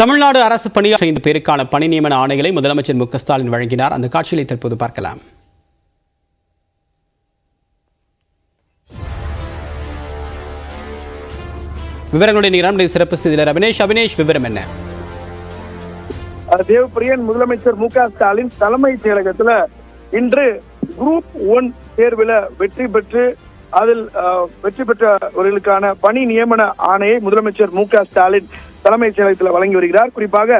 தமிழ்நாடு அரசு பணியாளர் 5 பேருக்கான பணி நியமன ஆணைகளை முதலமைச்சர் மு க ஸ்டாலின் வழங்கினார். அந்த காட்சிகளை தற்போது பார்க்கலாம். விவரங்களுடைய நிகழ்ச்சி சிறப்பு செய்தியாளர் அபினேஷ் விவரம் என்ன? தேவப்பிரியன், முதலமைச்சர் மு க ஸ்டாலின் தலைமைச் செயலகத்துல இன்று குரூப் 1 தேர்வில் வெற்றி பெற்று அதில் வெற்றி பெற்றவர்களுக்கான பணி நியமன ஆணையை முதலமைச்சர் மு க ஸ்டாலின் தலைமைச் செயலகத்தில் வழங்கி வருகிறார். குறிப்பாக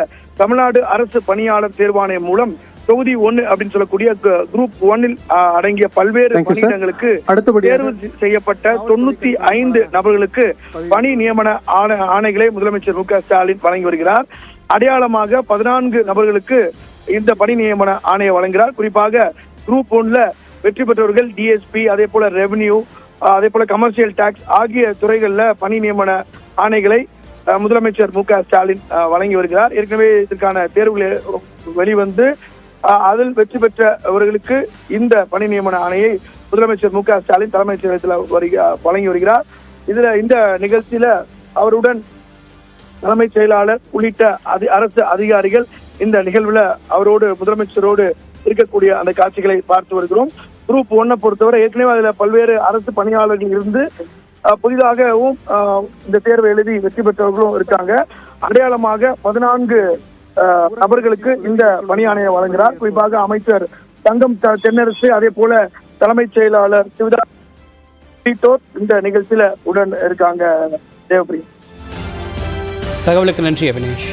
தமிழ்நாடு அரசு பணியாளர் தேர்வாணையம் மூலம் தொகுதி 1 அப்படின்னு சொல்லக்கூடிய குரூப் 1 அடங்கிய பல்வேறு பணியிடங்களுக்கு தேர்வு செய்யப்பட்ட 95 நபர்களுக்கு பணி நியமன ஆணைகளை முதலமைச்சர் மு க ஸ்டாலின் வழங்கி வருகிறார். அடையாளமாக 14 நபர்களுக்கு இந்த பணி நியமன ஆணையை வழங்குகிறார். குறிப்பாக குரூப் 1ல வெற்றி பெற்றவர்கள் டிஎஸ்பி, அதே போல ரெவென்யூ, அதே போல கமர்ஷியல் டாக்ஸ் ஆகிய துறைகள்ல பணி நியமன ஆணைகளை முதலமைச்சர் மு க ஸ்டாலின் வழங்கி வருகிறார். ஏற்கனவே இதற்கான தேர்வுகள் வெளிவந்து அதில் வெற்றி பெற்றவர்களுக்கு இந்த பணி நியமன ஆணையை முதலமைச்சர் மு க ஸ்டாலின் தலைமைச் செயலகத்தில் வழங்கி வருகிறார். இதுல இந்த நிகழ்ச்சியில அவருடன் தலைமைச் செயலாளர் உள்ளிட்ட அரசு அதிகாரிகள் இந்த நிகழ்வுல அவரோடு முதலமைச்சரோடு இருக்கக்கூடிய அந்த காட்சிகளை பார்த்து வருகிறோம். குரூப் 1 பொறுத்தவரை ஏற்கனவே அதுல பல்வேறு அரசு பணியாளர்கள் இருந்து புதிதாகவும் இந்த தேர்வை எழுதி வெற்றி பெற்றவர்களும் இருக்காங்க. அடையாளமாக 14 நபர்களுக்கு இந்த பணி ஆணையை வழங்குகிறார். குறிப்பாக அமைச்சர் தங்கம் தென்னரசு, அதே போல தலைமைச் செயலாளர் சிவதா உள்ளிட்டோர் இந்த நிகழ்ச்சியில உடன் இருக்காங்க. தேவப்பிரியன், தகவலுக்கு நன்றி அபினேஷ்.